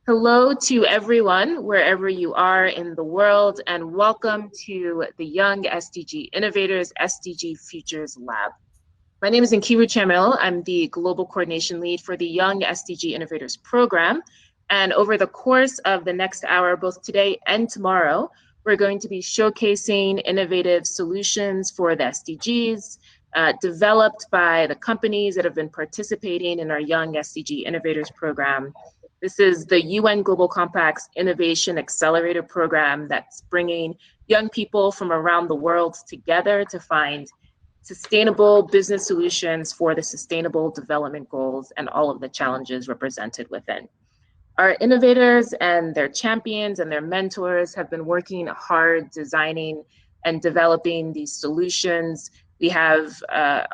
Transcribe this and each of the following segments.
Hello to everyone, wherever you are in the world, and welcome to the Young SDG Innovators SDG Futures Lab. My name is Nkiru Chamil. I'm the Global Coordination Lead for the Young SDG Innovators program. And over the course of the next hour, both today and tomorrow, we're going to be showcasing innovative solutions for the SDGs, developed by the companies that have been participating in our Young SDG Innovators program. This is the UN Global Compact's Innovation Accelerator program that's bringing young people from around the world together to find sustainable business solutions for the Sustainable Development Goals and all of the challenges represented within. Our innovators and their champions and their mentors have been working hard designing and developing these solutions. We have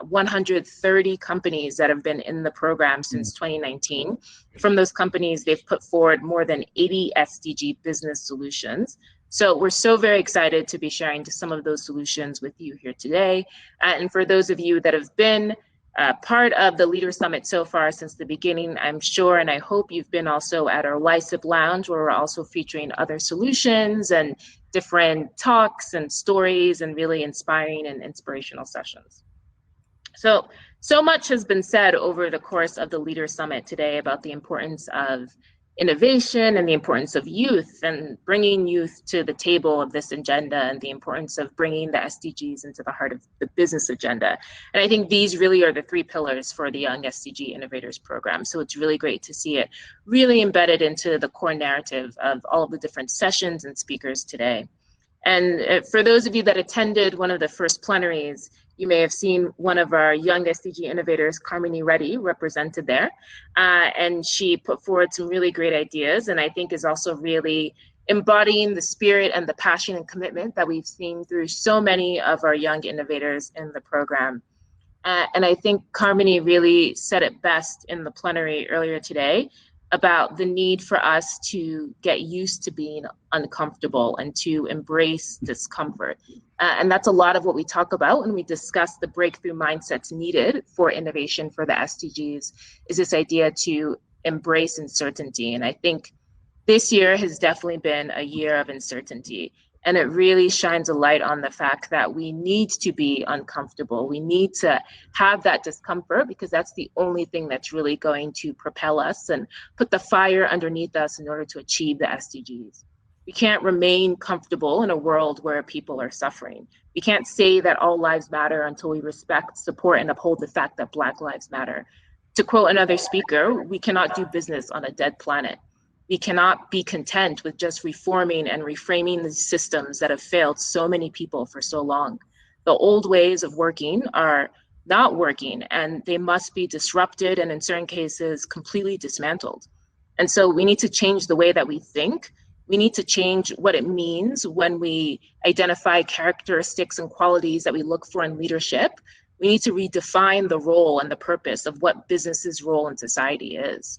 130 companies that have been in the program since 2019. From those companies, they've put forward more than 80 SDG business solutions. So we're so very excited to be sharing some of those solutions with you here today. And for those of you that have been part of the Leader Summit so far since the beginning, I'm sure and I hope you've been also at our YSIP Lounge, where we're also featuring other solutions and different talks and stories and really inspiring and inspirational sessions. So much has been said over the course of the Leader Summit today about the importance of innovation and the importance of youth and bringing youth to the table of this agenda and the importance of bringing the SDGs into the heart of the business agenda. And I think these really are the three pillars for the Young SDG Innovators program. So it's really great to see it really embedded into the core narrative of all of the different sessions and speakers today. And for those of you that attended one of the first plenaries, you may have seen one of our Young SDG Innovators, Carmini Reddy, represented there. And she put forward some really great ideas, and I think is also really embodying the spirit and the passion and commitment that we've seen through so many of our young innovators in the program. And I think Carmini really said it best in the plenary earlier today about the need for us to get used to being uncomfortable and to embrace discomfort. And that's a lot of what we talk about when we discuss the breakthrough mindsets needed for innovation for the SDGs, is this idea to embrace uncertainty. And I think this year has definitely been a year of uncertainty. And it really shines a light on the fact that we need to be uncomfortable. We need to have that discomfort because that's the only thing that's really going to propel us and put the fire underneath us in order to achieve the SDGs. We can't remain comfortable in a world where people are suffering. We can't say that all lives matter until we respect, support, and uphold the fact that Black lives matter. To quote another speaker, we cannot do business on a dead planet. We cannot be content with just reforming and reframing the systems that have failed so many people for so long. The old ways of working are not working, and they must be disrupted and in certain cases completely dismantled. And so we need to change the way that we think. We need to change what it means when we identify characteristics and qualities that we look for in leadership. We need to redefine the role and the purpose of what business's role in society is.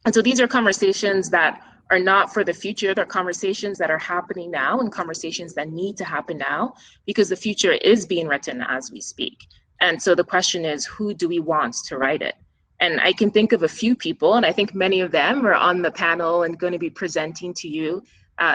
And so these are conversations that are not for the future. They're conversations that are happening now and conversations that need to happen now because the future is being written as we speak. And so the question is, who do we want to write it? And I can think of a few people, and I think many of them are on the panel and going to be presenting to you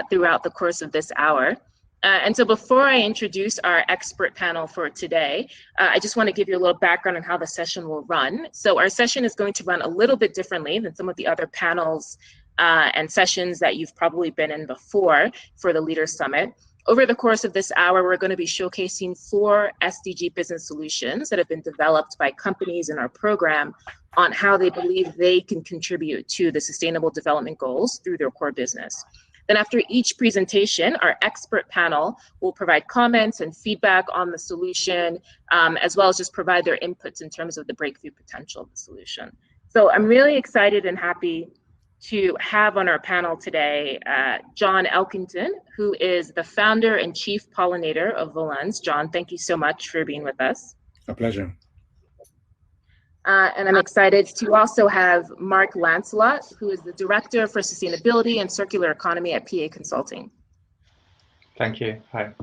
throughout the course of this hour. And so before I introduce our expert panel for today, I just want to give you a little background on how the session will run. So our session is going to run a little bit differently than some of the other panels and sessions that you've probably been in before for the Leader Summit. Over the course of this hour, we're going to be showcasing 4 SDG business solutions that have been developed by companies in our program on how they believe they can contribute to the Sustainable Development Goals through their core business. Then after each presentation, our expert panel will provide comments and feedback on the solution, as well as just provide their inputs in terms of the breakthrough potential of the solution. So I'm really excited and happy to have on our panel today, John Elkington, who is the founder and chief pollinator of Volans. John, thank you so much for being with us. A pleasure. And I'm excited to also have Mark Lancelott, who is the Director for Sustainability and Circular Economy at PA Consulting. Thank you. Hi.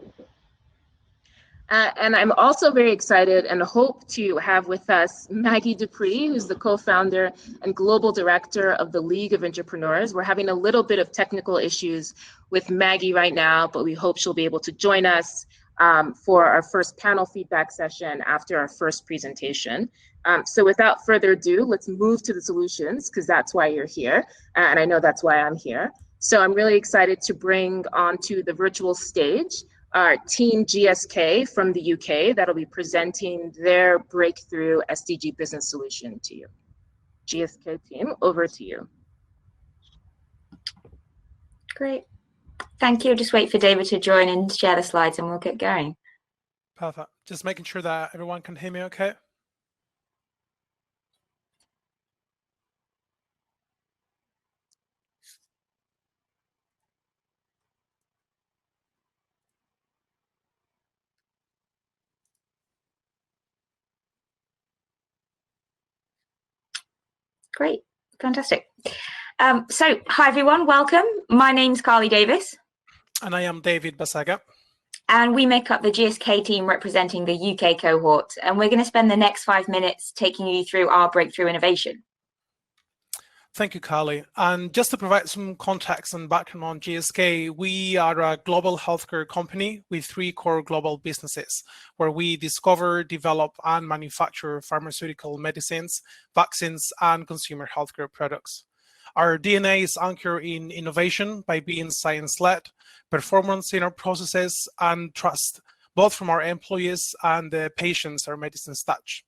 And I'm also very excited and hope to have with us Maggie DePree, who's the co-founder and global director of the League of Intrapreneurs. We're having a little bit of technical issues with Maggie right now, but we hope she'll be able to join us for our first panel feedback session after our first presentation. So without further ado, let's move to the solutions, because that's why you're here, and I know that's why I'm here. So I'm really excited to bring onto the virtual stage our team GSK from the UK that'll be presenting their breakthrough SDG business solution to you. GSK team, over to you. Great. Thank you. Just wait for David to join and share the slides and we'll get going. Perfect. Just making sure that everyone can hear me okay. Great. Fantastic. So, hi everyone, welcome. My name's Carly Davis. And I am David Basaga. And we make up the GSK team representing the UK cohort. And we're going to spend the next 5 minutes taking you through our breakthrough innovation. Thank you, Carly. And just to provide some context and background on GSK, we are a global healthcare company with 3 core global businesses, where we discover, develop, and manufacture pharmaceutical medicines, vaccines, and consumer healthcare products. Our DNA is anchored in innovation by being science-led, performance in our processes, and trust, both from our employees and the patients our medicines touch.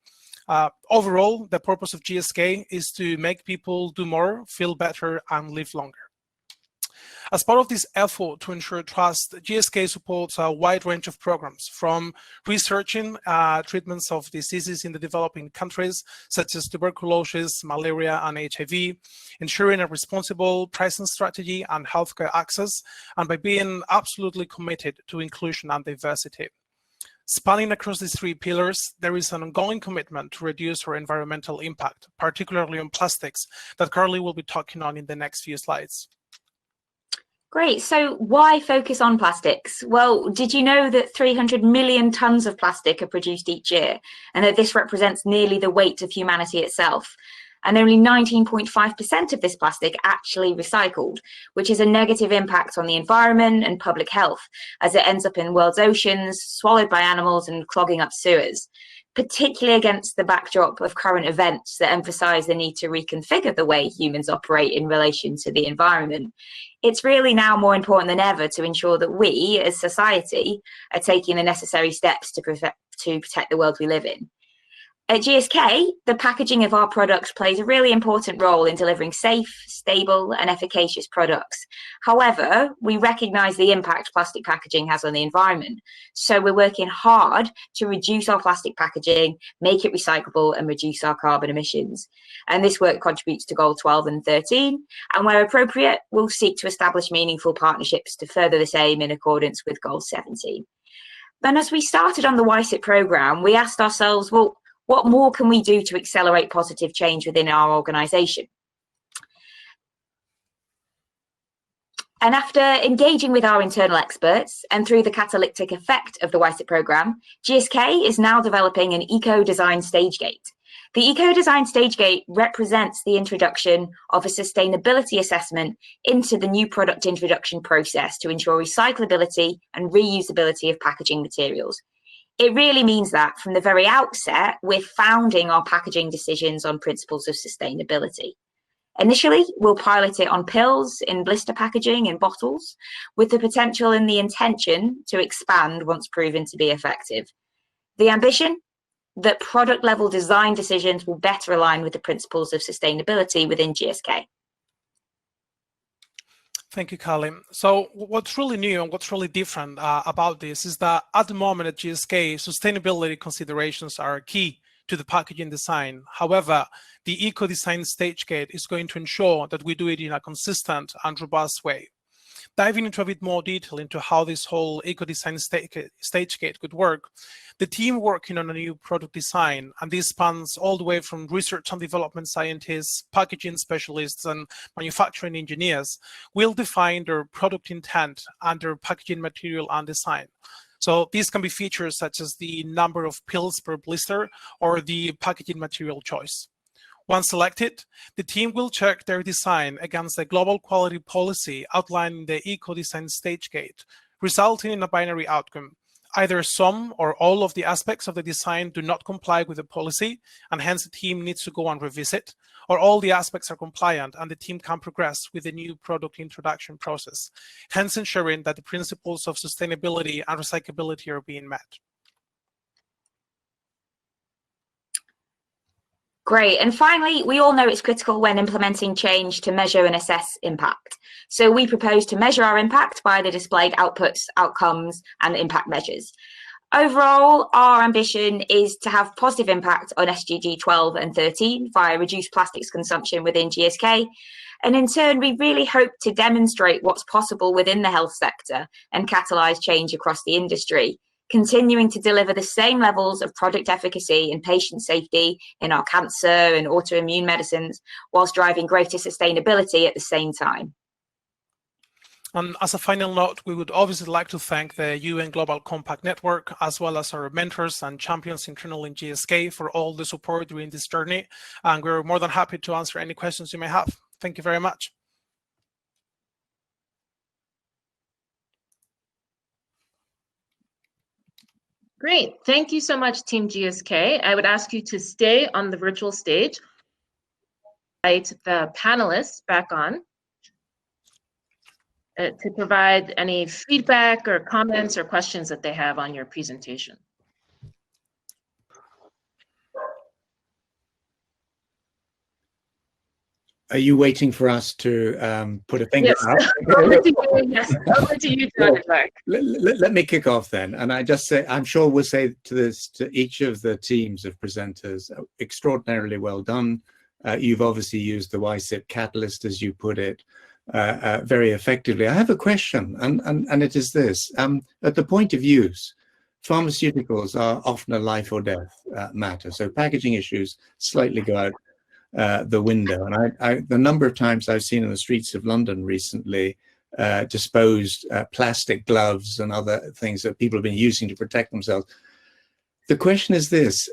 Overall, the purpose of GSK is to make people do more, feel better, and live longer. As part of this effort to ensure trust, GSK supports a wide range of programs, from researching treatments of diseases in the developing countries, such as tuberculosis, malaria, and HIV, ensuring a responsible pricing strategy and healthcare access, and by being absolutely committed to inclusion and diversity. Spanning across these 3 pillars, there is an ongoing commitment to reduce our environmental impact, particularly on plastics, that Carly will be talking on in the next few slides. Great. So why focus on plastics? Well, did you know that 300 million tons of plastic are produced each year, and that this represents nearly the weight of humanity itself? And only 19.5% of this plastic actually recycled, which is a negative impact on the environment and public health, as it ends up in world's oceans, swallowed by animals, and clogging up sewers, particularly against the backdrop of current events that emphasize the need to reconfigure the way humans operate in relation to the environment. It's really now more important than ever to ensure that we, as society, are taking the necessary steps to protect the world we live in. At GSK, the packaging of our products plays a really important role in delivering safe, stable, and efficacious products. However, we recognise the impact plastic packaging has on the environment. So we're working hard to reduce our plastic packaging, make it recyclable, and reduce our carbon emissions. And this work contributes to Goal 12 and 13. And where appropriate, we'll seek to establish meaningful partnerships to further this aim in accordance with Goal 17. Then as we started on the YSIT programme, we asked ourselves, well, what more can we do to accelerate positive change within our organisation? And after engaging with our internal experts and through the catalytic effect of the YSIT programme, GSK is now developing an eco-design stage gate. The eco-design stage gate represents the introduction of a sustainability assessment into the new product introduction process to ensure recyclability and reusability of packaging materials. It really means that from the very outset, we're founding our packaging decisions on principles of sustainability. Initially, we'll pilot it on pills, in blister packaging, in bottles, with the potential and the intention to expand once proven to be effective. The ambition? That product level design decisions will better align with the principles of sustainability within GSK. Thank you, Carly. So what's really new and what's really different about this is that at the moment at GSK, sustainability considerations are key to the packaging design. However, the eco-design stage gate is going to ensure that we do it in a consistent and robust way. Diving into a bit more detail into how this whole eco-design stage gate could work, the team working on a new product design, and this spans all the way from research and development scientists, packaging specialists, and manufacturing engineers, will define their product intent and their packaging material and design. So these can be features such as the number of pills per blister or the packaging material choice. Once selected, the team will check their design against the global quality policy outlined in the eco-design stage gate, resulting in a binary outcome. Either some or all of the aspects of the design do not comply with the policy, and hence the team needs to go and revisit, or all the aspects are compliant and the team can progress with the new product introduction process, hence ensuring that the principles of sustainability and recyclability are being met. Great. And finally, we all know it's critical when implementing change to measure and assess impact. So we propose to measure our impact by the displayed outputs, outcomes, and impact measures. Overall, our ambition is to have positive impact on SDG 12 and 13 via reduced plastics consumption within GSK. And in turn, we really hope to demonstrate what's possible within the health sector and catalyse change across the industry, continuing to deliver the same levels of product efficacy and patient safety in our cancer and autoimmune medicines, whilst driving greater sustainability at the same time. And as a final note, we would obviously like to thank the UN Global Compact Network, as well as our mentors and champions internally in GSK for all the support during this journey. And we're more than happy to answer any questions you may have. Thank you very much. Great. Thank you so much, Team GSK. I would ask you to stay on the virtual stage. Invite the panelists back on to provide any feedback or comments or questions that they have on your presentation. Are you waiting for us to put a finger Yes. up? Over to you, yes. Over to you, John. Let me kick off then. And I just say, I'm sure we'll say to each of the teams of presenters, extraordinarily well done. You've obviously used the YSIP catalyst, as you put it, very effectively. I have a question, and it is this. At the point of use, pharmaceuticals are often a life or death matter. So packaging issues slightly go out the window. And the number of times I've seen in the streets of London recently disposed plastic gloves and other things that people have been using to protect themselves. The question is this,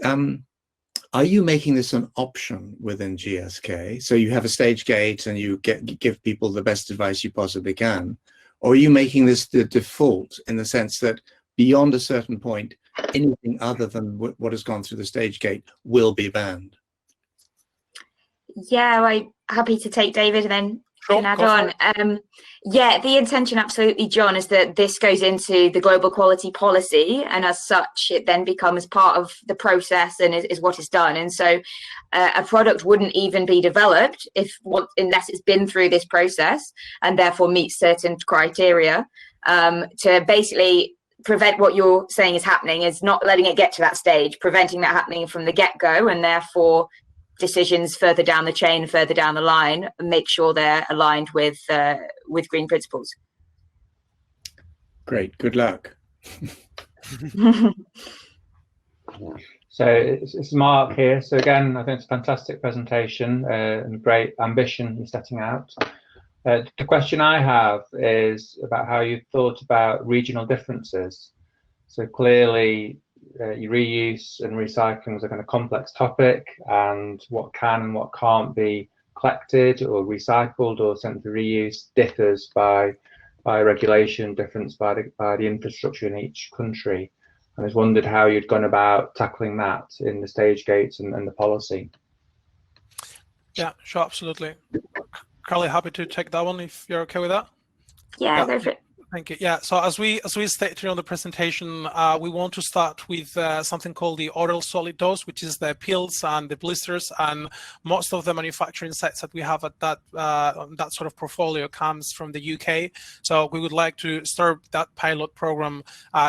are you making this an option within GSK? So you have a stage gate and you give people the best advice you possibly can, or are you making this the default in the sense that beyond a certain point, anything other than what has gone through the stage gate will be banned? Yeah, I'm happy to take David and then can add on. Yeah, the intention absolutely, John, is that this goes into the global quality policy, and as such, it then becomes part of the process and is what is done. And so a product wouldn't even be developed unless it's been through this process and therefore meets certain criteria to basically prevent what you're saying is happening, is not letting it get to that stage, preventing that happening from the get-go, and therefore decisions further down the chain, further down the line, and make sure they're aligned with green principles. Great, good luck. So it's Mark here. So again, I think it's a fantastic presentation and great ambition you're setting out. The question I have is about how you thought about regional differences. So clearly, reuse and recycling is a kind of complex topic, and what can and what can't be collected or recycled or sent to reuse differs by regulation, difference by the infrastructure in each country. And I just wondered how you'd gone about tackling that in the stage gates and the policy. Yeah, sure, absolutely. Carly, happy to take that one if you're okay with that. Yeah, go for it. Thank you. Yeah, so as we stated on the presentation, we want to start with something called the oral solid dose, which is the pills and the blisters, and most of the manufacturing sites that we have at that sort of portfolio comes from the UK. So we would like to start that pilot program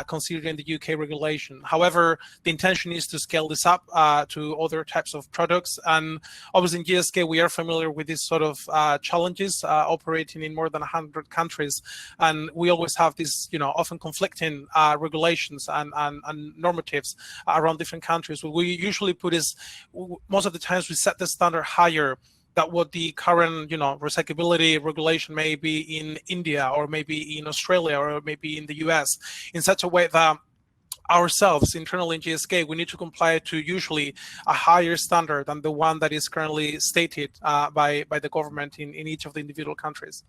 considering the UK regulation. However, the intention is to scale this up to other types of products, and obviously in GSK we are familiar with these sort of challenges operating in more than 100 countries, and we always have these, often conflicting regulations and normatives around different countries. What we usually put is, most of the times we set the standard higher than what the current, recyclability regulation may be in India, or maybe in Australia, or maybe in the US, in such a way that ourselves internally in GSK, we need to comply to usually a higher standard than the one that is currently stated by the government in each of the individual countries.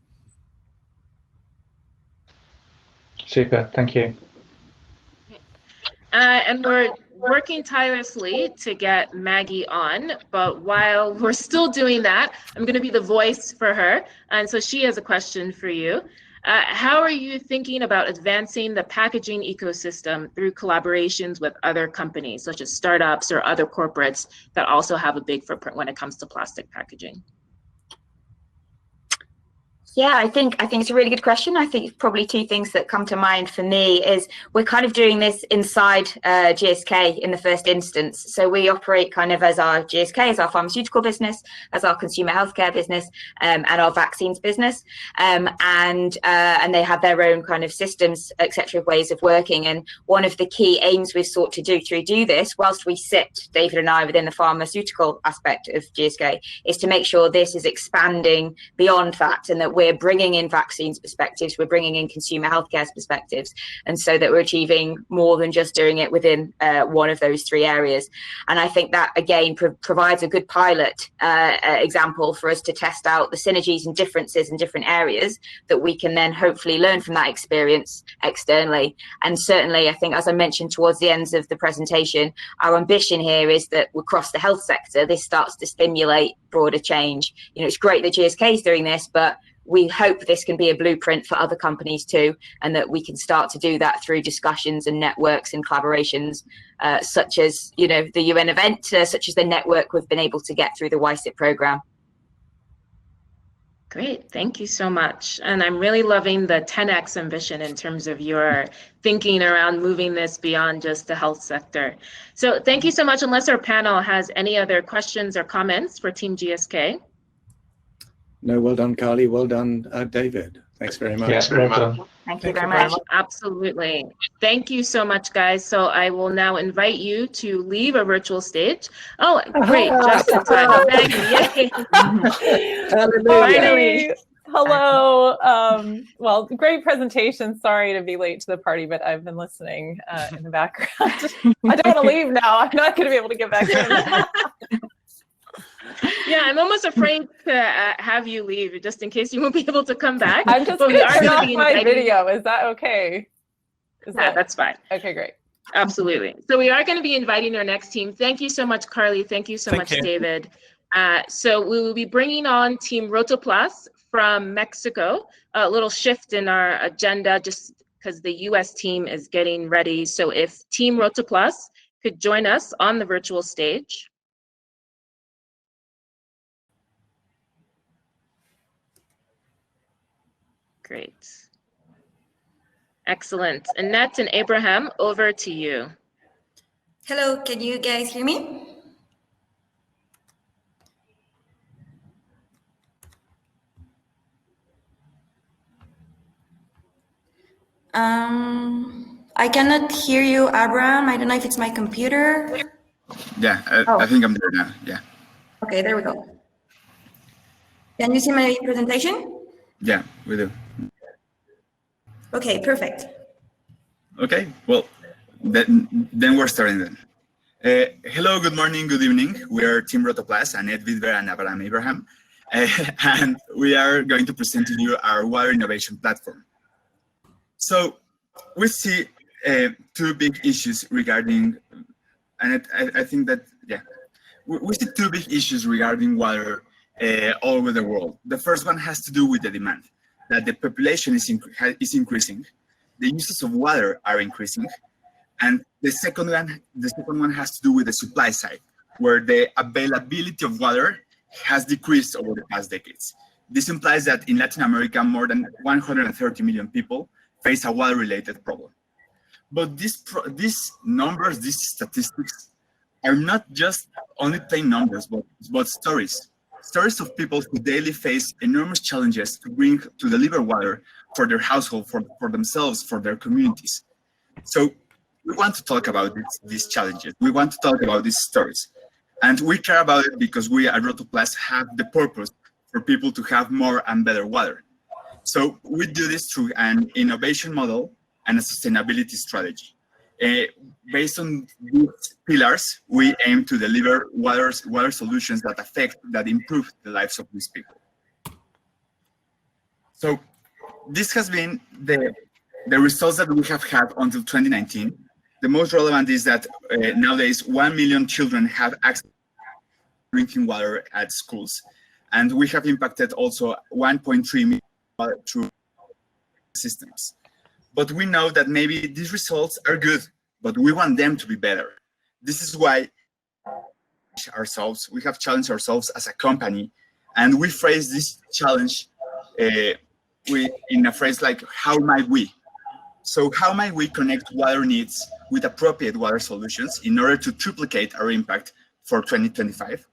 Super, thank you. And we're working tirelessly to get Maggie on, but while we're still doing that, I'm going to be the voice for her. And so she has a question for you. How are you thinking about advancing the packaging ecosystem through collaborations with other companies, such as startups or other corporates that also have a big footprint when it comes to plastic packaging? Yeah, I think it's a really good question. I think probably two things that come to mind for me is we're kind of doing this inside GSK in the first instance. So we operate kind of as our GSK, as our pharmaceutical business, as our consumer healthcare business, and our vaccines business. And they have their own kind of systems, etc., ways of working. And one of the key aims we've sought to do this, whilst we sit, David and I, within the pharmaceutical aspect of GSK, is to make sure this is expanding beyond that, and that we're bringing in vaccines perspectives, we're bringing in consumer healthcare perspectives, and so that we're achieving more than just doing it within one of those three areas. And I think that, again, provides a good pilot example for us to test out the synergies and differences in different areas that we can then hopefully learn from that experience externally. And certainly, I think, as I mentioned towards the ends of the presentation, our ambition here is that across the health sector, this starts to stimulate broader change. You know, it's great that GSK is doing this, but we hope this can be a blueprint for other companies too, and that we can start to do that through discussions and networks and collaborations, such as, you know, the UN event, such as the network we've been able to get through the YSIP program. Great, thank you so much. And I'm really loving the 10x ambition in terms of your thinking around moving this beyond just the health sector. So thank you so much. Unless our panel has any other questions or comments for Team GSK. No, well done, Carly. Well done, David. Thanks very much. Yes, very much. Thank you very much. Absolutely. Thank you so much, guys. So I will now invite you to leave a virtual stage. Oh, great. Just in time. Maggie, yay. Finally. Hello. Well, great presentation. Sorry to be late to the party, but I've been listening in the background. I don't want to leave now. I'm not going to be able to get back in. Yeah, I'm almost afraid to have you leave, just in case you won't be able to come back. I'm just going to turn off my video. Is that okay? That's fine. Okay, great. Absolutely. So we are going to be inviting our next team. Thank you so much, Carly. Thank you so much, David. So we will be bringing on Team Rotoplas from Mexico. A little shift in our agenda just because the US team is getting ready. So if Team Rotoplas could join us on the virtual stage. Great. Excellent. Annette and Abraham, over to you. Hello, can you guys hear me? I cannot hear you, Abraham. I don't know if it's my computer. Yeah, I think I'm there now. Yeah. Okay, there we go. Can you see my presentation? Yeah, we do. Okay, perfect. Okay, well, then we're starting then. Hello, good morning, good evening. We are Team Rotoplas, Annette Vidver and Abraham Abraham, and we are going to present to you our water innovation platform. So we see two big issues regarding, and I think that, yeah, we see two big issues regarding water all over the world. The first one has to do with the demand, that the population is increasing, the uses of water are increasing, and the second one has to do with the supply side, where the availability of water has decreased over the past decades. This implies that in Latin America, more than 130 million people face a water-related problem. But these numbers, these statistics, are not just only plain numbers, but stories. Stories of people who daily face enormous challenges to deliver water for their household, for themselves, for their communities. So we want to talk about these challenges. We want to talk about these stories. And we care about it because we at Rotoplas have the purpose for people to have more and better water. So we do this through an innovation model and a sustainability strategy. Based on these pillars, we aim to deliver water solutions that improve the lives of these people. So this has been the results that we have had until 2019. The most relevant is that nowadays 1 million children have access to drinking water at schools. And we have impacted also 1.3 million through systems. But we know that maybe these results are good, but we want them to be better. This is why we have challenged ourselves as a company, and we phrase this challenge in a phrase like, how might we? So how might we connect water needs with appropriate water solutions in order to triplicate our impact for 2025?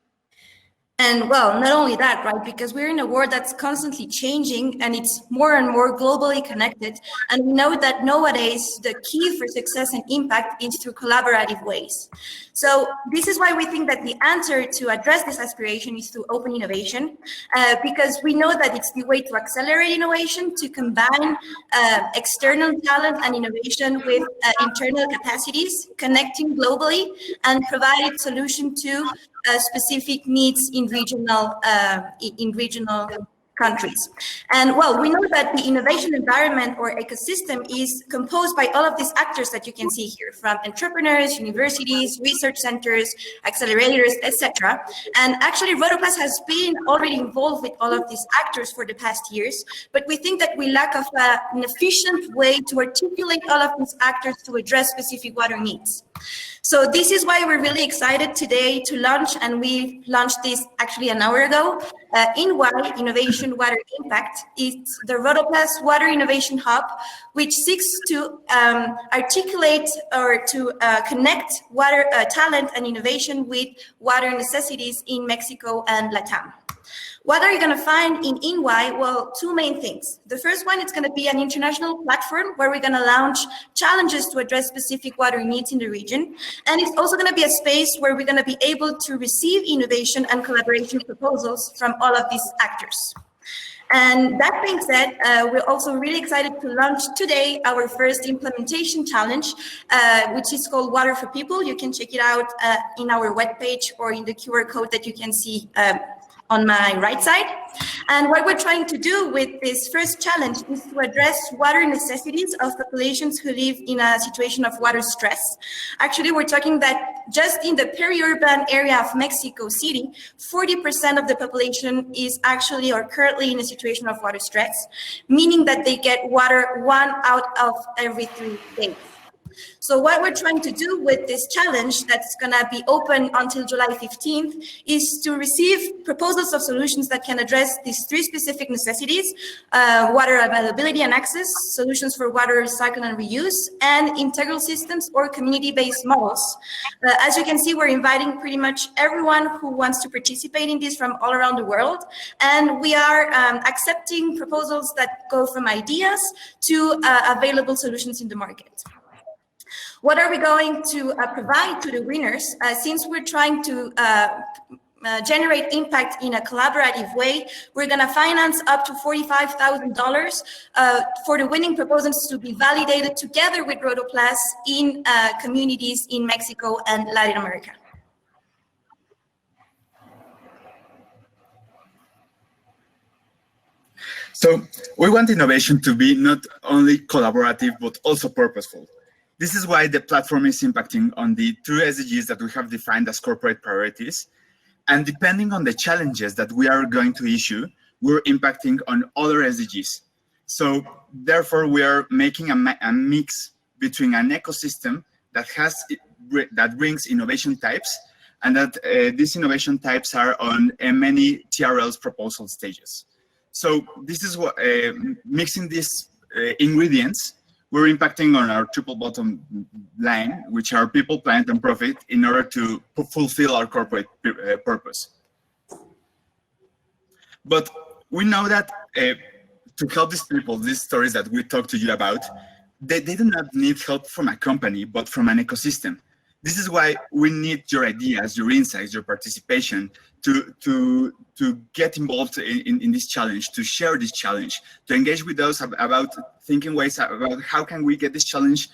And well, not only that, right? Because we're in a world that's constantly changing and it's more and more globally connected. And we know that nowadays the key for success and impact is through collaborative ways. So this is why we think that the answer to address this aspiration is through open innovation, because we know that it's the way to accelerate innovation, to combine external talent and innovation with internal capacities, connecting globally and providing solution to specific needs in regional countries. And well, we know that the innovation environment or ecosystem is composed by all of these actors that you can see here, from entrepreneurs, universities, research centers, accelerators, etc. And actually, Rotoplas has been already involved with all of these actors for the past years, but we think that we lack of an efficient way to articulate all of these actors to address specific water needs. So this is why we're really excited today to launch, and we launched this actually an hour ago, INWAI, Innovation Water Impact. It's the Rotoplas Water Innovation Hub, which seeks to articulate or to connect water talent and innovation with water necessities in Mexico and Latam. What are you going to find in INWAI? Well, two main things. The first one, it's going to be an international platform where we're going to launch challenges to address specific water needs in the region. And it's also going to be a space where we're going to be able to receive innovation and collaboration proposals from all of these actors. And that being said, we're also really excited to launch today our first implementation challenge, which is called Water for People. You can check it out in our webpage or in the QR code that you can see on my right side. And what we're trying to do with this first challenge is to address water necessities of populations who live in a situation of water stress. Actually, we're talking that just in the peri-urban area of Mexico City, 40% of the population is actually or currently in a situation of water stress, meaning that they get water 1 out of every 3 days. So what we're trying to do with this challenge that's going to be open until July 15th is to receive proposals of solutions that can address these 3 specific necessities: water availability and access, solutions for water cycle and reuse, and integral systems or community-based models. As you can see, we're inviting pretty much everyone who wants to participate in this from all around the world. And we are accepting proposals that go from ideas to available solutions in the market. What are we going to provide to the winners? Since we're trying to generate impact in a collaborative way, we're going to finance up to $45,000 for the winning proposals to be validated together with Rotoplas in communities in Mexico and Latin America. So we want innovation to be not only collaborative, but also purposeful. This is why the platform is impacting on the 2 SDGs that we have defined as corporate priorities. And depending on the challenges that we are going to issue, we're impacting on other SDGs. So therefore, we are making a mix between an ecosystem that brings innovation types, and that these innovation types are on many TRL's proposal stages. So this is what mixing these ingredients, we're impacting on our triple bottom line, which are people, planet, and profit, in order to fulfill our corporate purpose. But we know that to help these people, these stories that we talked to you about, they do not need help from a company, but from an ecosystem. This is why we need your ideas, your insights, your participation to get involved in this challenge, to share this challenge, to engage with us about thinking ways about how can we get this challenge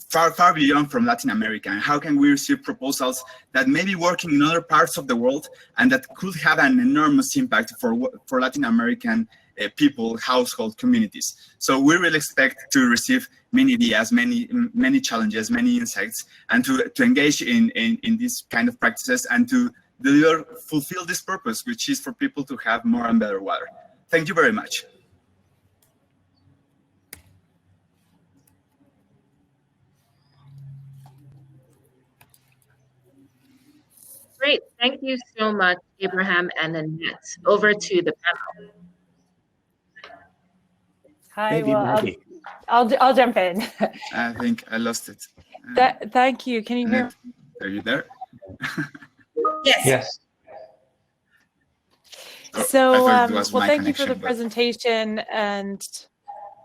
far beyond from Latin America? And how can we receive proposals that may be working in other parts of the world and that could have an enormous impact for Latin American people, household, communities? So we really expect to receive many ideas, many challenges, many insights, and to engage in these kind of practices and to fulfill this purpose, which is for people to have more and better water. Thank you very much. Great, thank you so much, Abraham and Annette. Over to the panel. Hi, well, I'll jump in. I think I lost it. Thank you. Can you hear? Are you there? Yes. Yes. So, well, thank you for the presentation and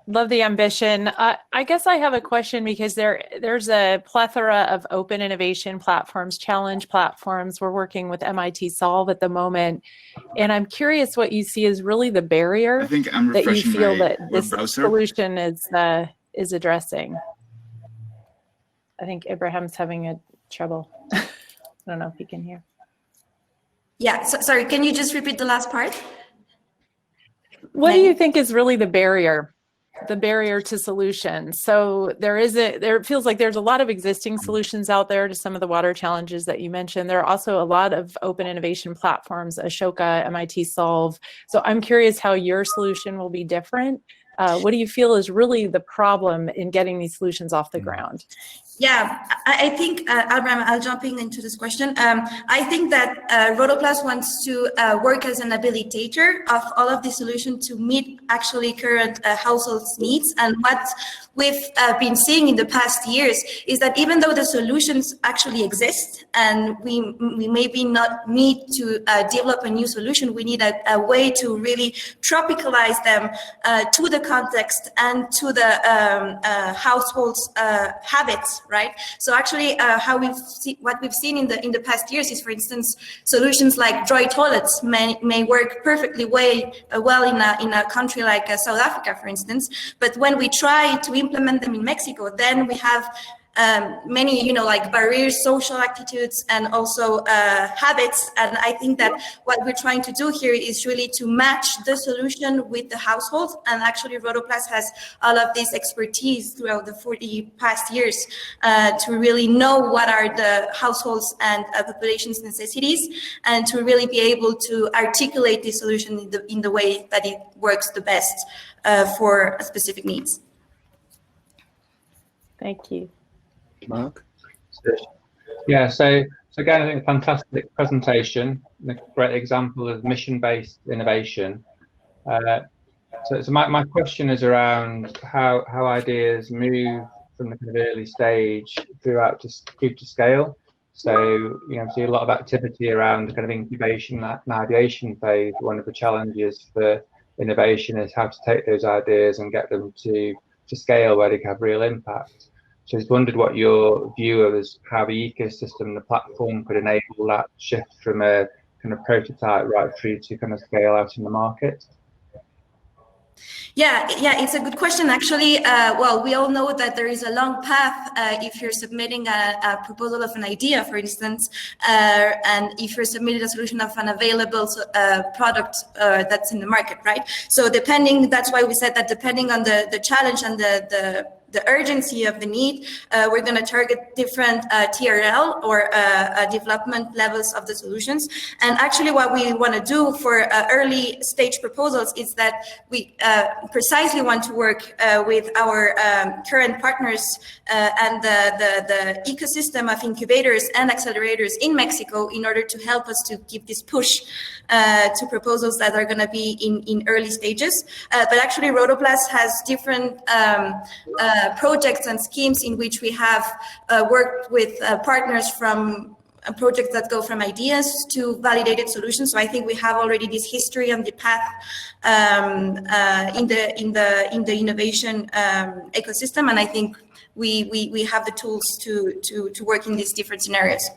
love the ambition. I guess I have a question because there's a plethora of open innovation platforms, challenge platforms. We're working with MIT Solve at the moment. And I'm curious what you see as really the barrier I think I'm that you feel that this browser. solution is addressing. I think Abraham's having a trouble. I don't know if he can hear. Yeah, sorry, can you just repeat the last part? What do you think is really the barrier to solutions? So it feels like there's a lot of existing solutions out there to some of the water challenges that you mentioned. There are also a lot of open innovation platforms, Ashoka, MIT Solve. So I'm curious how your solution will be different. What do you feel is really the problem in getting these solutions off the ground? Yeah, I think, Abraham, I'll jump into this question. I think that Rotoplas wants to work as an habilitator of all of the solutions to meet actually current households' needs. And what we've been seeing in the past years is that even though the solutions actually exist and we maybe not need to develop a new solution, we need a way to really tropicalize them to the context and to the households' habits. Right. So actually, what we've seen in the past years is, for instance, solutions like dry toilets may work perfectly well in a country like South Africa, for instance. But when we try to implement them in Mexico, then we have many, like barriers, social attitudes, and also habits. And I think that what we're trying to do here is really to match the solution with the household. And actually, Rotoplas has all of this expertise throughout the 40 past years to really know what are the households and population's necessities, and to really be able to articulate this solution in the way that it works the best for specific needs. Thank you. Mark? Yeah, so again, I think a fantastic presentation, a great example of mission-based innovation. So my question is around how ideas move from the kind of early stage through to scale. So, see a lot of activity around the kind of incubation and ideation phase. One of the challenges for innovation is how to take those ideas and get them to scale where they can have real impact. So I just wondered what your view of is how the ecosystem, the platform could enable that shift from a kind of prototype right through to kind of scale out in the market. Yeah, it's a good question, actually. Well, we all know that there is a long path if you're submitting a proposal of an idea, for instance, and if you're submitting a solution of an available product that's in the market, right? So that's why we said that depending on the challenge and the urgency of the need, we're going to target different TRL or development levels of the solutions. And actually what we want to do for early stage proposals is that we precisely want to work with our current partners and the ecosystem of incubators and accelerators in Mexico in order to help us to give this push to proposals that are going to be in early stages. But actually Rotoplas has different projects and schemes in which we have worked with partners from projects that go from ideas to validated solutions. So I think we have already this history on the path in the innovation ecosystem, and I think we have the tools to work in these different scenarios.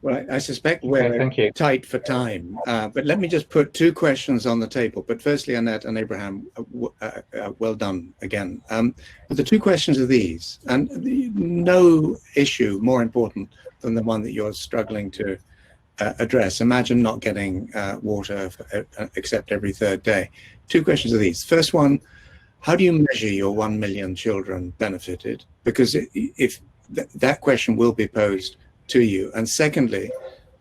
Well, I suspect Okay, we're thank you. tight for time, but let me just put two questions on the table. But firstly, Annette and Abraham, well done again. But the two questions are these, and no issue more important than the one that you're struggling to address. Imagine not getting water except every third day. Two questions are these. First one, how do you measure your 1 million children benefited? Because if that question will be posed to you. And secondly,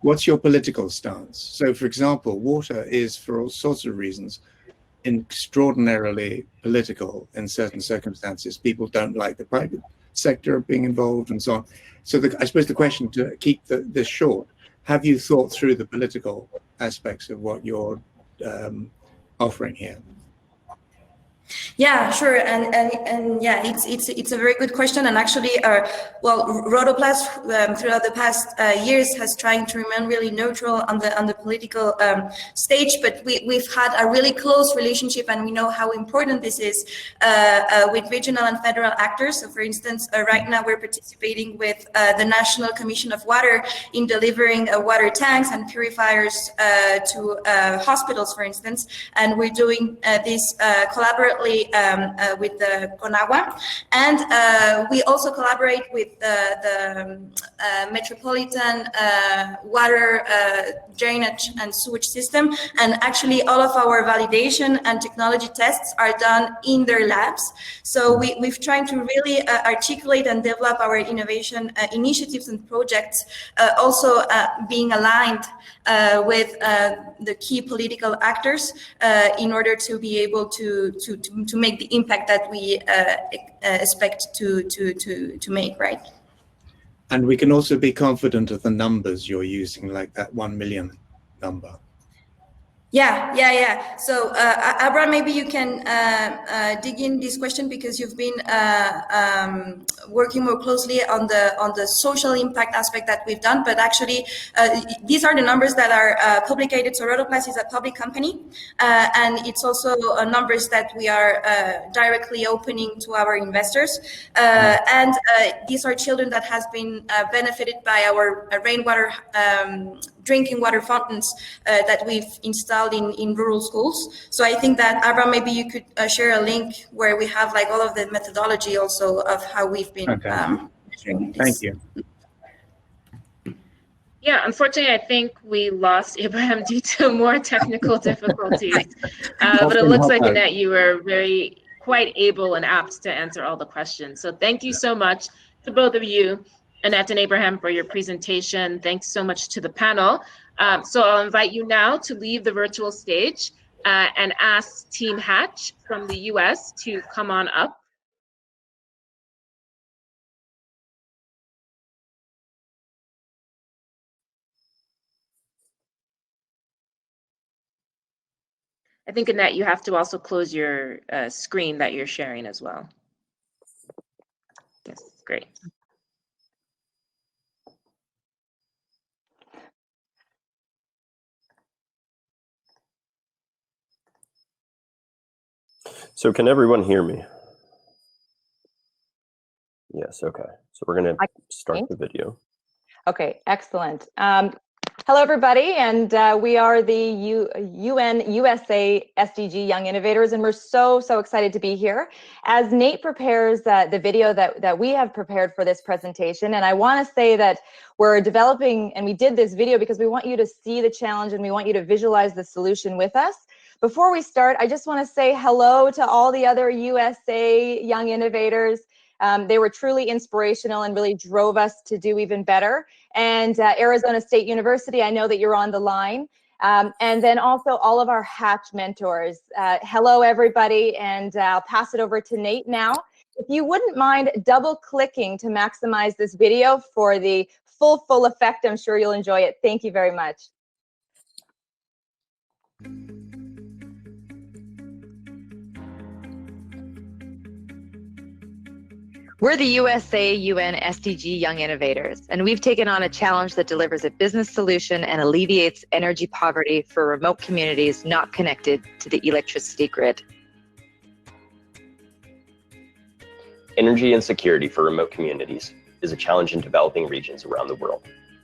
what's your political stance? So, for example, water is, for all sorts of reasons, extraordinarily political in certain circumstances. People don't like the private sector being involved and so on. So I suppose the question, to keep this short, have you thought through the political aspects of what you're offering here? Yeah, sure, and yeah, it's a very good question, and actually, well, Rotoplas throughout the past years has trying to remain really neutral on the political stage, but we've had a really close relationship, and we know how important this is with regional and federal actors. So, for instance, right now we're participating with the National Commission of Water in delivering water tanks and purifiers to hospitals, for instance, and we're doing this collaboratively with the CONAGUA, and we also collaborate with the Metropolitan Water Drainage and Sewage System, and actually all of our validation and technology tests are done in their labs. So we've tried to really articulate and develop our innovation initiatives and projects, also being aligned with the key political actors in order to be able to make the impact that we expect to make, right? And we can also be confident of the numbers you're using, like that 1 million number. Yeah. So, Abraham, maybe you can dig in this question, because you've been working more closely on the social impact aspect that we've done. But actually, these are the numbers that are publicated. So, Rotoplas is a public company, and it's also numbers that we are directly opening to our investors. And these are children that has been benefited by our rainwater drinking water fountains that we've installed in rural schools. So I think that, Abraham, maybe you could share a link where we have like all of the methodology also of how we've been measuring this. Thank you. Yeah, unfortunately, I think we lost Abraham due to more technical difficulties. But it looks like, Annette, you were quite able and apt to answer all the questions. So thank you so much to both of you, Annette and Abraham, for your presentation. Thanks so much to the panel. So I'll invite you now to leave the virtual stage and ask Team Hatch from the US to come on up. I think, Annette, you have to also close your screen that you're sharing as well. Yes, great. So can everyone hear me? Yes, okay. So we're going to start the video. Okay, excellent. Hello, everybody, and we are the UN USA SDG Young Innovators, and we're so excited to be here. As Nate prepares the video that we have prepared for this presentation, and I want to say that we're developing, and we did this video because we want you to see the challenge and we want you to visualize the solution with us. Before we start, I just want to say hello to all the other USA Young Innovators. They were truly inspirational and really drove us to do even better. And Arizona State University, I know that you're on the line. And then also all of our Hatch mentors. Hello, everybody, and I'll pass it over to Nate now. If you wouldn't mind double clicking to maximize this video for the full effect, I'm sure you'll enjoy it. Thank you very much. We're the USA UN SDG Young Innovators, and we've taken on a challenge that delivers a business solution and alleviates energy poverty for remote communities not connected to the electricity grid. Energy insecurity for remote communities is a challenge in developing regions around the world.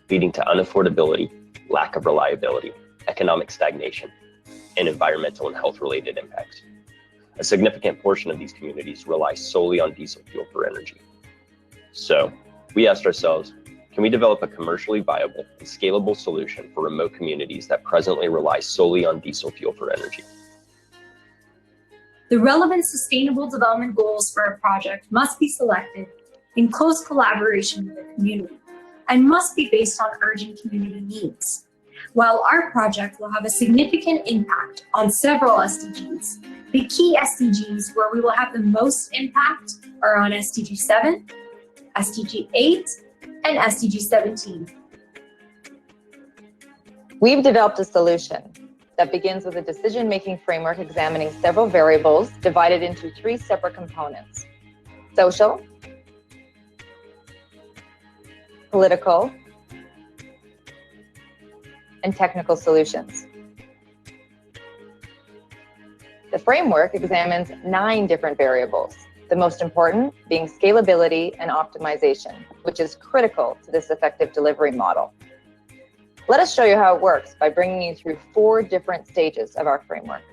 leading to unaffordability, lack of reliability, economic stagnation, and environmental and health-related impacts. A significant portion of these communities rely solely on diesel fuel for energy. So we asked ourselves, can we develop a commercially viable and scalable solution for remote communities that presently rely solely on diesel fuel for energy? The relevant sustainable development goals for a project must be selected in close collaboration with the community and must be based on urgent community needs. While our project will have a significant impact on several SDGs, the key SDGs where we will have the most impact are on SDG 7, SDG 8, and SDG 17. We've developed a solution that begins with a decision-making framework examining several variables divided into 3 separate components: social, political, and technical solutions. The framework examines 9 different variables, the most important being scalability and optimization, which is critical to this effective delivery model. Let us show you how it works by bringing you through 4 different stages of our framework.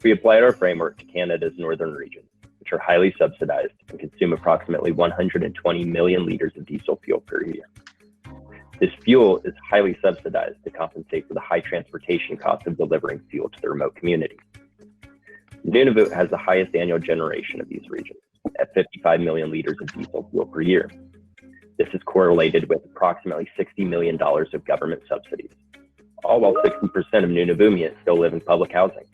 We applied our framework to Canada's northern regions, which are highly subsidized and consume approximately 120 million liters of diesel fuel per year. This fuel is highly subsidized to compensate for the high transportation cost of delivering fuel to the remote community. Nunavut has the highest annual generation of these regions, at 55 million liters of diesel fuel per year. This is correlated with approximately $60 million of government subsidies, all while 60% of Nunavumians still live in public housing.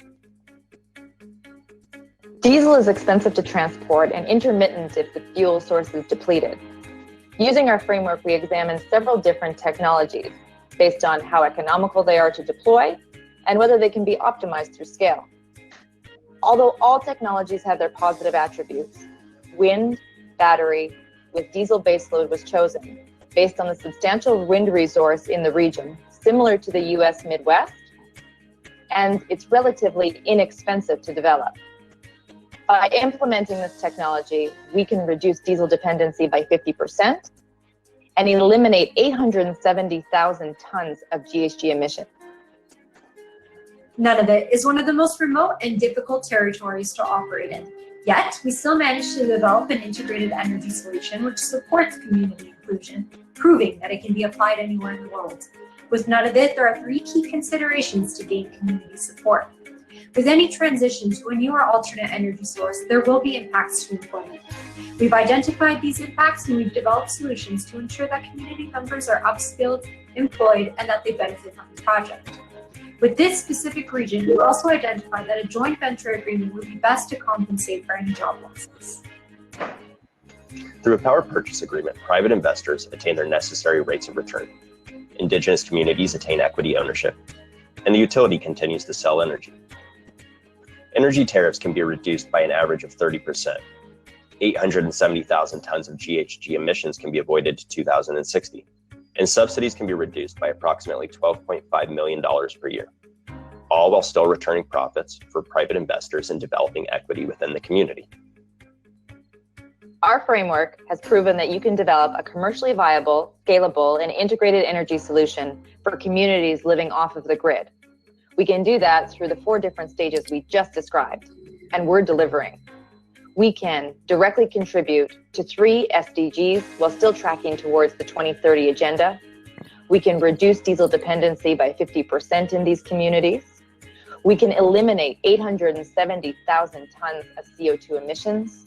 Diesel is expensive to transport and intermittent if the fuel source is depleted. Using our framework, we examined several different technologies based on how economical they are to deploy and whether they can be optimized through scale. Although all technologies have their positive attributes, wind, battery, with diesel baseload was chosen based on the substantial wind resource in the region, similar to the US Midwest, and it's relatively inexpensive to develop. By implementing this technology, we can reduce diesel dependency by 50% and eliminate 870,000 tons of GHG emissions. Nunavut is one of the most remote and difficult territories to operate in. Yet, we still managed to develop an integrated energy solution which supports community inclusion, proving that it can be applied anywhere in the world. With Nunavut, there are 3 key considerations to gain community support. With any transition to a newer alternate energy source, there will be impacts to employment. We've identified these impacts and we've developed solutions to ensure that community members are upskilled, employed, and that they benefit from the project. With this specific region, we also identified that a joint venture agreement would be best to compensate for any job losses. Through a power purchase agreement, private investors attain their necessary rates of return. Indigenous communities attain equity ownership, and the utility continues to sell energy. Energy tariffs can be reduced by an average of 30%. 870,000 tons of GHG emissions can be avoided to 2060. And subsidies can be reduced by approximately $12.5 million per year, all while still returning profits for private investors and developing equity within the community. Our framework has proven that you can develop a commercially viable, scalable, and integrated energy solution for communities living off of the grid. We can do that through the 4 different stages we just described, and we're delivering. We can directly contribute to 3 SDGs while still tracking towards the 2030 agenda. We can reduce diesel dependency by 50% in these communities. We can eliminate 870,000 tons of CO2 emissions.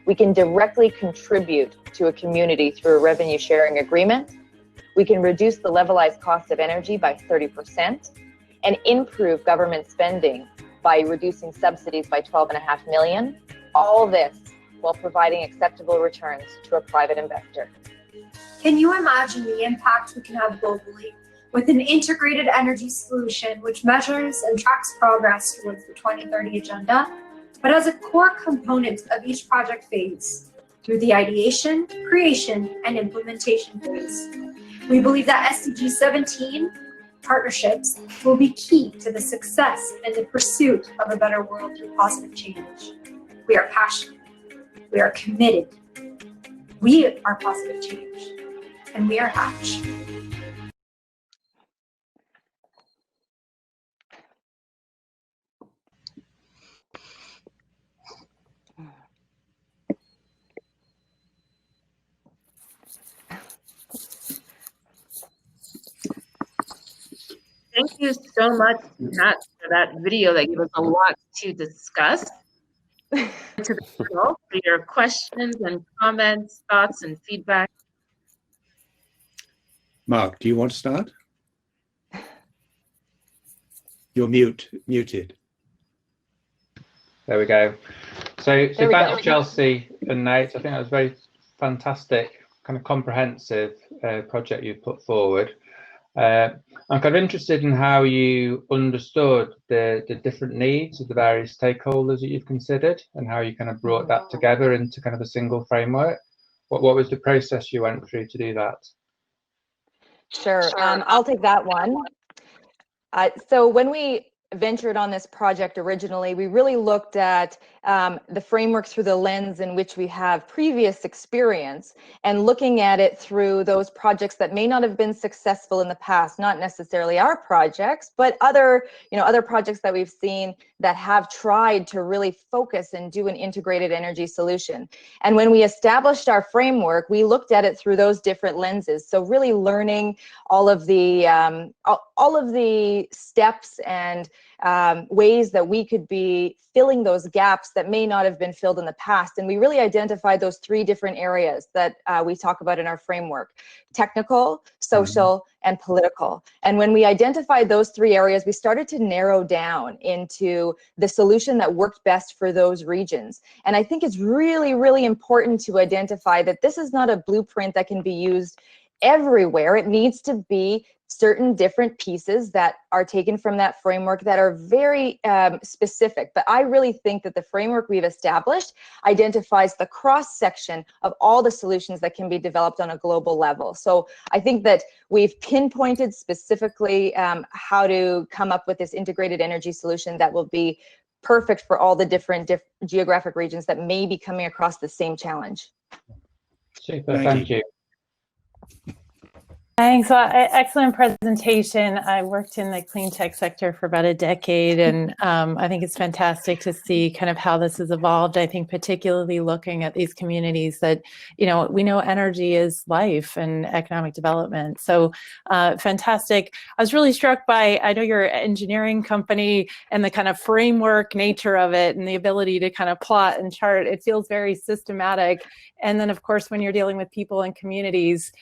We can directly contribute to a community through a revenue sharing agreement. We can reduce the levelized cost of energy by 30% and improve government spending by reducing subsidies by $12.5 million. All this while providing acceptable returns to a private investor. Can you imagine the impact we can have globally with an integrated energy solution which measures and tracks progress towards the 2030 agenda, but as a core component of each project phase through the ideation, creation, and implementation phase? We believe that SDG 17 partnerships will be key to the success and the pursuit of a better world through positive change. We are passionate. We are committed. We are positive change. and we are Hatch. Thank you so much, Nat, for that video that gave us a lot to discuss. To the panel for your questions and comments, thoughts, and feedback. Mark, do you want to start? You're muted. There we go. So thanks, Chelsea and Nate. I think that was a very fantastic, kind of comprehensive project you put forward. I'm kind of interested in how you understood the different needs of the various stakeholders that you've considered and how you kind of brought that together into kind of a single framework. What was the process you went through to do that? Sure, I'll take that one. So when we ventured on this project originally, we really looked at the framework through the lens in which we have previous experience and looking at it through those projects that may not have been successful in the past, not necessarily our projects, but other projects that we've seen that have tried to really focus and do an integrated energy solution. And when we established our framework, we looked at it through those different lenses. So really learning all of the steps and ways that we could be filling those gaps that may not have been filled in the past. And we really identified those three different areas that we talk about in our framework: technical, social, and political. And when we identified those three areas, we started to narrow down into the solution that worked best for those regions. And I think it's really, really important to identify that this is not a blueprint that can be used everywhere. It needs to be certain different pieces that are taken from that framework that are very specific. But I really think that the framework we've established identifies the cross section of all the solutions that can be developed on a global level. So I think that we've pinpointed specifically how to come up with this integrated energy solution that will be perfect for all the different geographic regions that may be coming across the same challenge. Super, thank you. Thanks. Well, excellent presentation. I worked in the clean tech sector for about a decade, and I think it's fantastic to see kind of how this has evolved. I think particularly looking at these communities that, we know energy is life and economic development. So fantastic. I was really struck by, I know you're an engineering company, and the kind of framework nature of it and the ability to kind of plot and chart. It feels very systematic. And then, of course, when you're dealing with people and communities,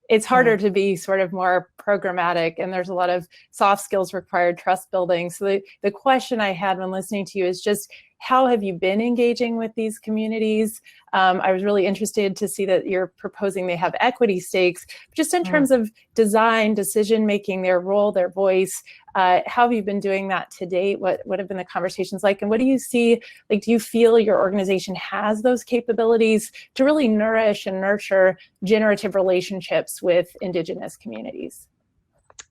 it's harder to be sort of more programmatic, and there's a lot of soft skills required, trust building. So the question I had when listening to you is just, how have you been engaging with these communities? I was really interested to see that you're proposing they have equity stakes, just in terms of design, decision-making, their role, their voice. How have you been doing that to date? What have been the conversations like? And what do you see, do you feel your organization has those capabilities to really nourish and nurture generative relationships with Indigenous communities?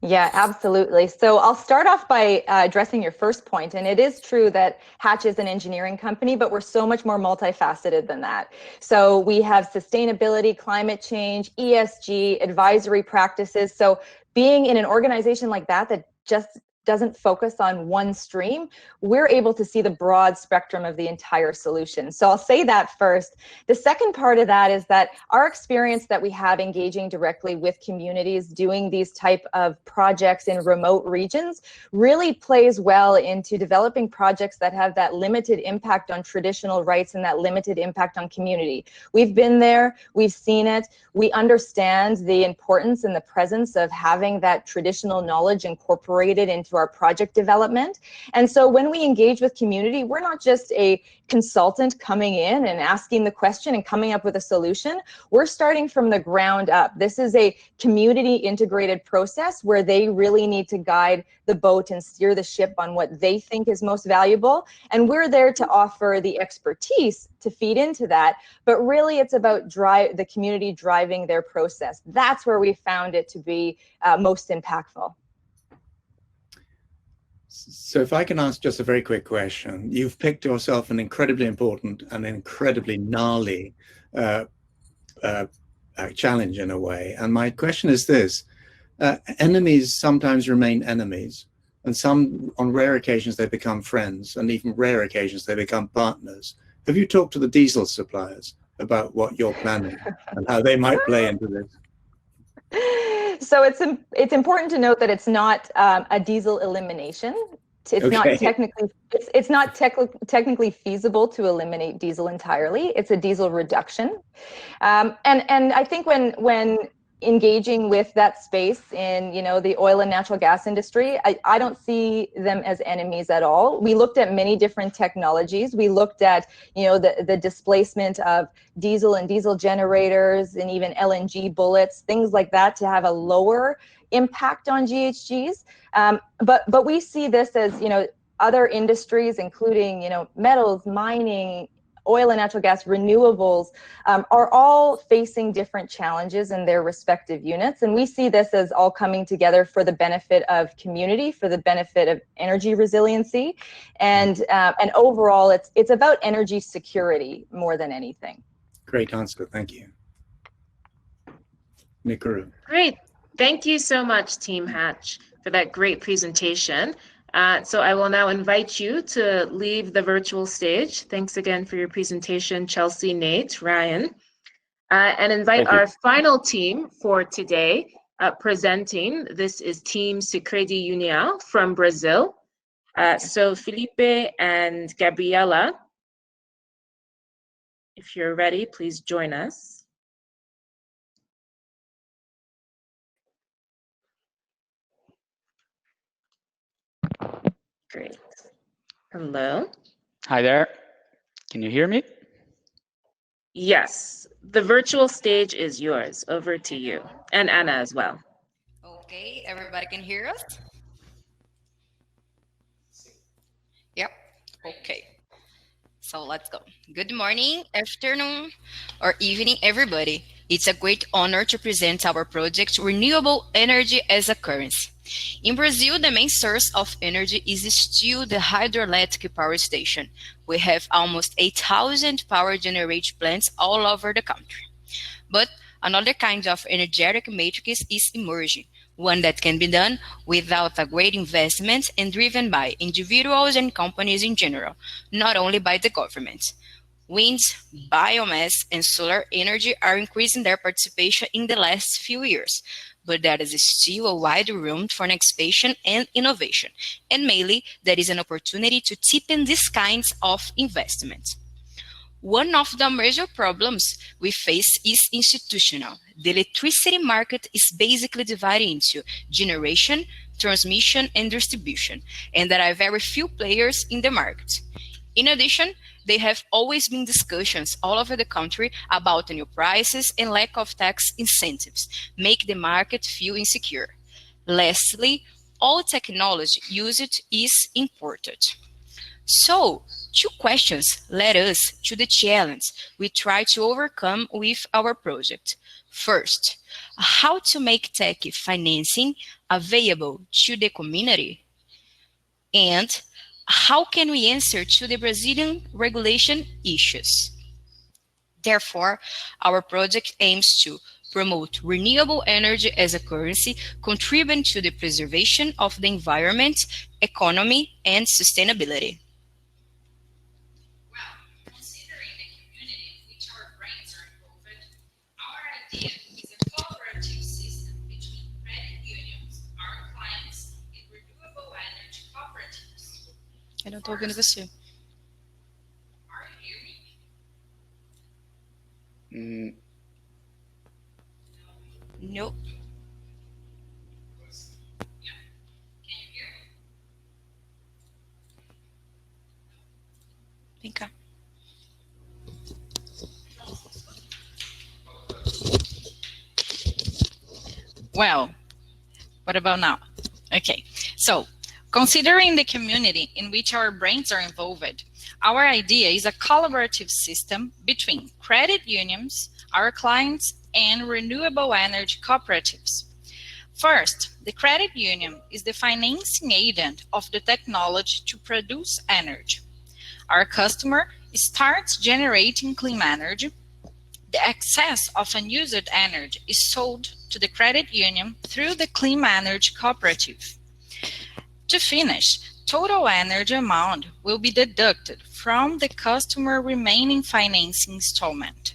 Yeah, absolutely. So I'll start off by addressing your first point. And it is true that Hatch is an engineering company, but we're so much more multifaceted than that. So we have sustainability, climate change, ESG, advisory practices. So being in an organization like that just doesn't focus on one stream, we're able to see the broad spectrum of the entire solution. So I'll say that first. The second part of that is that our experience that we have engaging directly with communities, doing these type of projects in remote regions, really plays well into developing projects that have that limited impact on traditional rights and that limited impact on community. We've been there, we've seen it, we understand the importance and the presence of having that traditional knowledge incorporated into our project development. And so when we engage with community, we're not just a consultant coming in and asking the question and coming up with a solution. We're starting from the ground up. This is a community integrated process where they really need to guide the boat and steer the ship on what they think is most valuable. And we're there to offer the expertise to feed into that. But really, it's about the community driving their process. That's where we found it to be most impactful. So if I can ask just a very quick question, you've picked yourself an incredibly important and incredibly gnarly challenge in a way. And my question is this: enemies sometimes remain enemies, and on rare occasions they become friends, and even rare occasions they become partners. Have you talked to the diesel suppliers about what you're planning and how they might play into this? So it's important to note that it's not a diesel elimination. It's not technically feasible to eliminate diesel entirely. It's a diesel reduction, and I think when engaging with that space in the oil and natural gas industry, I don't see them as enemies at all. We looked at many different technologies. We looked at the displacement of diesel and diesel generators and even LNG bullets, things like that, to have a lower impact on GHGs. But we see this as other industries, including metals, mining, oil and natural gas, renewables, are all facing different challenges in their respective units. And we see this as all coming together for the benefit of community, for the benefit of energy resiliency. And overall, it's about energy security more than anything. Great answer. Thank you. Nikuru. Great. Thank you so much, Team Hatch, for that great presentation. So I will now invite you to leave the virtual stage. Thanks again for your presentation, Chelsea, Nate, Ryan, and invite our final team for today presenting. This is Team Sicredi União from Brazil. So Felipe and Gabriela, if you're ready, please join us. Great. Hello. Hi there. Can you hear me? Yes. The virtual stage is yours. Over to you. And Anna as well. Okay. Everybody can hear us? Yep. Okay. So let's go. Good morning, afternoon, or evening, everybody. It's a great honor to present our project, Renewable Energy as a Currency. In Brazil, the main source of energy is still the hydroelectric power station. We have almost 8,000 power generation plants all over the country. But another kind of energetic matrix is emerging, one that can be done without a great investment and driven by individuals and companies in general, not only by the government. Wind, biomass, and solar energy are increasing their participation in the last few years, but there is still a wide room for an expansion and innovation, and mainly there is an opportunity to deepen these kinds of investment. One of the major problems we face is institutional. The electricity market is basically divided into generation, transmission, and distribution, and there are very few players in the market. In addition, there have always been discussions all over the country about the new prices and lack of tax incentives, make the market feel insecure. Lastly, all technology used is imported. So, two questions led us to the challenge we try to overcome with our project. First, how to make tech financing available to the community? And how can we answer to the Brazilian regulation issues? Therefore, our project aims to promote renewable energy as a currency, contributing to the preservation of the environment, economy, and sustainability. Well, considering the community in which our brains are involved, our idea is a cooperative system between credit unions, our clients, and renewable energy cooperatives. Eu não estou ouvindo você. Are you hearing me? Nope. Yeah. Can you hear me? Vem cá. Well, what about now? Okay, so considering the community in which our brains are involved, our idea is a collaborative system between credit unions, our clients, and renewable energy cooperatives. First, the credit union is the financing agent of the technology to produce energy. Our customer starts generating clean energy. The excess of unused energy is sold to the credit union through the Clean Energy Cooperative. To finish, total energy amount will be deducted from the customer remaining financing installment.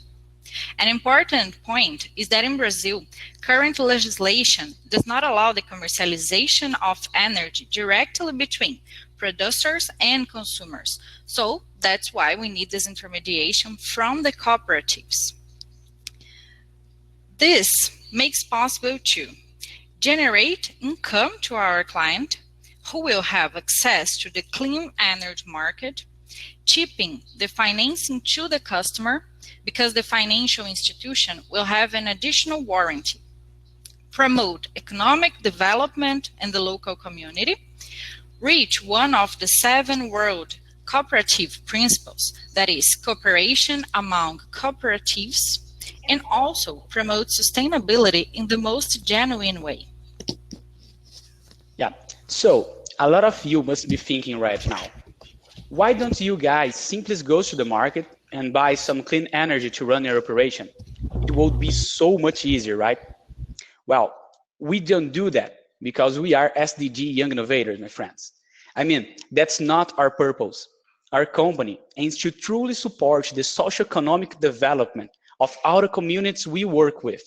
An important point is that in Brazil, current legislation does not allow the commercialization of energy directly between producers and consumers. So that's why we need this intermediation from the cooperatives. This makes possible to generate income to our client, who will have access to the clean energy market, cheaping the financing to the customer because the financial institution will have an additional warranty, promote economic development in the local community, reach one of the 7 world cooperative principles, that is cooperation among cooperatives, and also promote sustainability in the most genuine way. Yeah, so a lot of you must be thinking right now, why don't you guys simply go to the market and buy some clean energy to run your operation? It would be so much easier, right? Well, we don't do that because we are SDG Young Innovators, my friends. I mean, that's not our purpose. Our company aims to truly support the socio-economic development of all the communities we work with.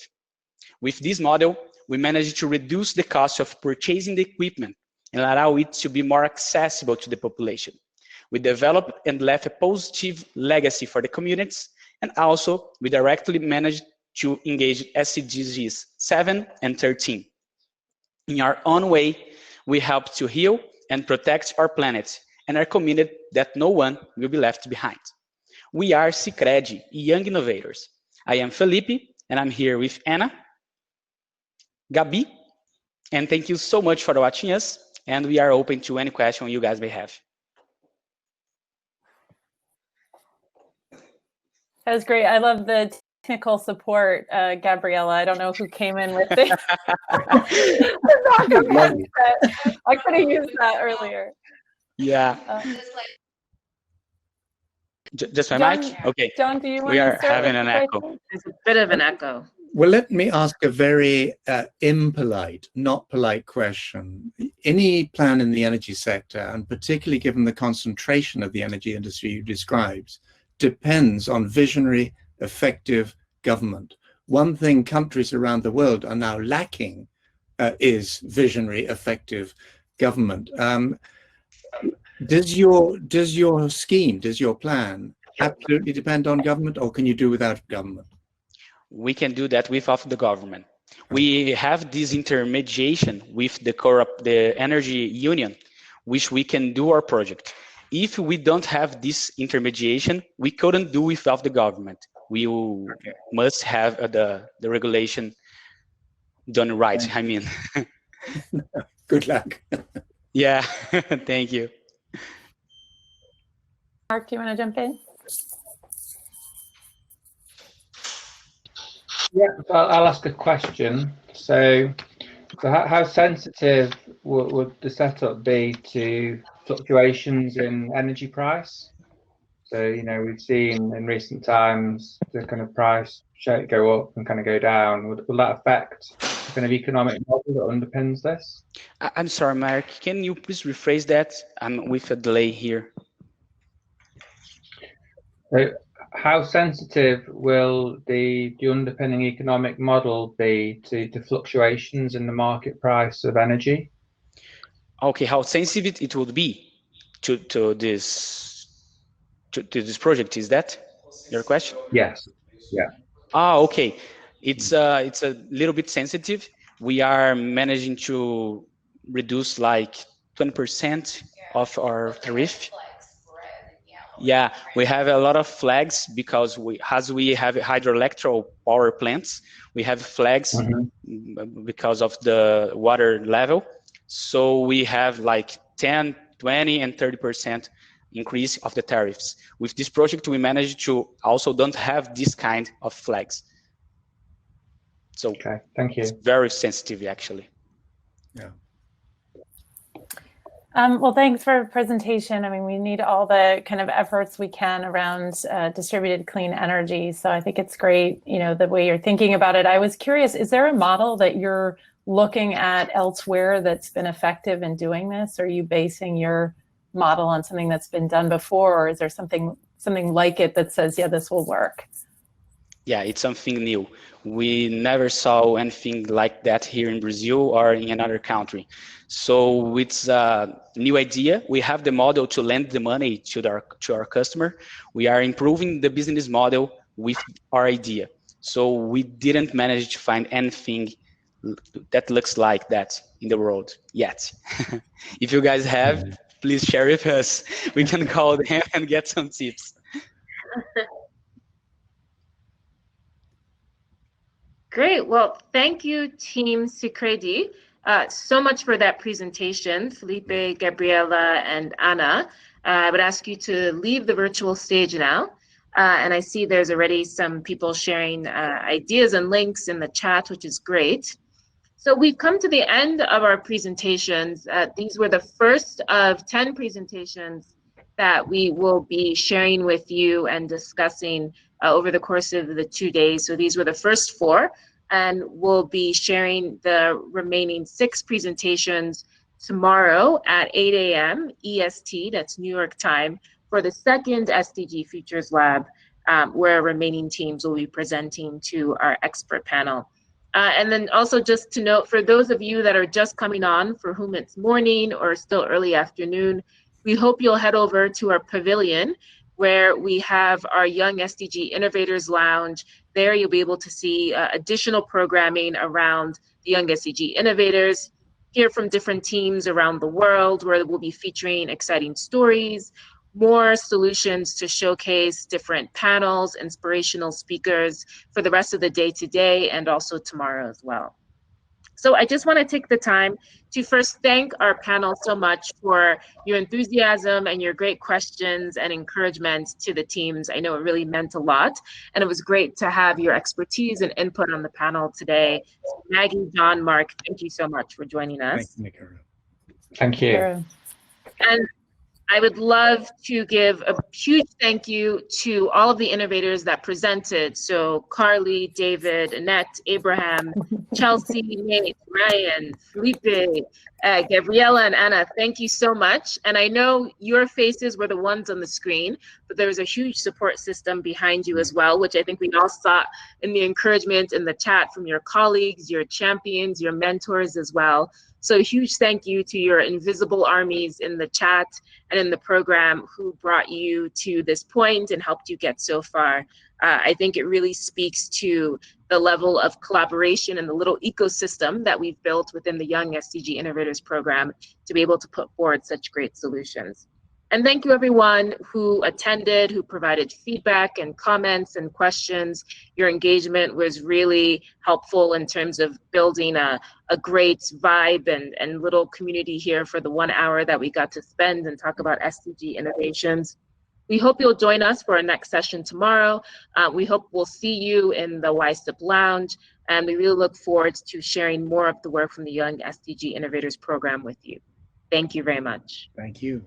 With this model, we managed to reduce the cost of purchasing the equipment and allow it to be more accessible to the population. We developed and left a positive legacy for the communities, and also we directly managed to engage SDGs 7 and 13. In our own way, we help to heal and protect our planet and are committed that no one will be left behind. We are Sicredi Young Innovators. I am Felipe, and I'm here with Anna, Gabi, and thank you so much for watching us, and we are open to any question you guys may have. That was great. I love the technical support, Gabriella. I don't know who came in with it. I could have used that earlier. Yeah. Just my John, mic? Okay. John, do you want we are to start having with an the echo. question? There's a bit of an echo. Well, let me ask a very impolite, not polite question. Any plan in the energy sector, and particularly given the concentration of the energy industry you described, depends on visionary, effective government. One thing countries around the world are now lacking is visionary, effective government. Does your scheme, does your plan absolutely depend on government, or can you do without government? We can do that without the government. We have this intermediation with the energy union, which we can do our project. If we don't have this intermediation, we couldn't do without the government. We must have the regulation done right. I mean, good luck. Yeah, thank you. Mark, do you want to jump in? Yeah, I'll ask a question. So how sensitive would the setup be to fluctuations in energy price? So, you know, we've seen in recent times the kind of price go up and kind of go down. Will that affect the kind of economic model that underpins this? I'm sorry, Mark, can you please rephrase that? I'm with a delay here. So how sensitive will the underpinning economic model be to fluctuations in the market price of energy? Okay, how sensitive it would be to this project? Is that your question? Yes. Yeah. Okay. It's a little bit sensitive. We are managing to reduce like 20% of our tariff. Yeah, we have a lot of flags because as we have hydroelectric power plants, we have flags because of the water level. So we have like 10, 20, and 30% increase of the tariffs. With this project, we managed to also don't have this kind of flags. So okay, thank you. It's very sensitive, actually. Yeah. Well, thanks for the presentation. I mean, we need all the kind of efforts we can around distributed clean energy. So I think it's great, you know, the way you're thinking about it. I was curious, is there a model that you're looking at elsewhere that's been effective in doing this? Are you basing your model on something that's been done before, or is there something like it that says, yeah, this will work? Yeah, it's something new. We never saw anything like that here in Brazil or in another country. So it's a new idea. We have the model to lend the money to our customer. We are improving the business model with our idea. So we didn't manage to find anything that looks like that in the world yet. If you guys have, please share with us. We can call them and get some tips. Great. Well, thank you, Team Sicredi, so much for that presentation, Felipe, Gabriela, and Ana. I would ask you to leave the virtual stage now. And I see there's already some people sharing ideas and links in the chat, which is great. So we've come to the end of our presentations. These were the first of 10 presentations that we will be sharing with you and discussing over the course of the 2 days. So these were the first 4, and we'll be sharing the remaining 6 presentations tomorrow at 8 a.m. EST, that's New York time, for the second SDG Futures Lab, where remaining teams will be presenting to our expert panel. And then also just to note, for those of you that are just coming on, for whom it's morning or still early afternoon, we hope you'll head over to our pavilion where we have our Young SDG Innovators Lounge. There you'll be able to see additional programming around the Young SDG Innovators, hear from different teams around the world where we'll be featuring exciting stories, more solutions to showcase different panels, inspirational speakers for the rest of the day today and also tomorrow as well. So I just want to take the time to first thank our panel so much for your enthusiasm and your great questions and encouragement to the teams. I know it really meant a lot, and it was great to have your expertise and input on the panel today. So Maggie, John, Mark, thank you so much for joining us. Thank you. And I would love to give a huge thank you to all of the innovators that presented. So Carly, David, Annette, Abraham, Chelsea, Nate, Ryan, Felipe, Gabriela, and Ana, thank you so much. And I know your faces were the ones on the screen, but there was a huge support system behind you as well, which I think we all saw in the encouragement in the chat from your colleagues, your champions, your mentors as well. So a huge thank you to your invisible armies in the chat and in the program who brought you to this point and helped you get so far. I think it really speaks to the level of collaboration and the little ecosystem that we've built within the Young SDG Innovators program to be able to put forward such great solutions. And thank you everyone who attended, who provided feedback and comments and questions. Your engagement was really helpful in terms of building a great vibe and little community here for the 1 hour that we got to spend and talk about SDG innovations. We hope you'll join us for our next session tomorrow. We hope we'll see you in the YSIP Lounge, and we really look forward to sharing more of the work from the Young SDG Innovators program with you. Thank you very much. Thank you.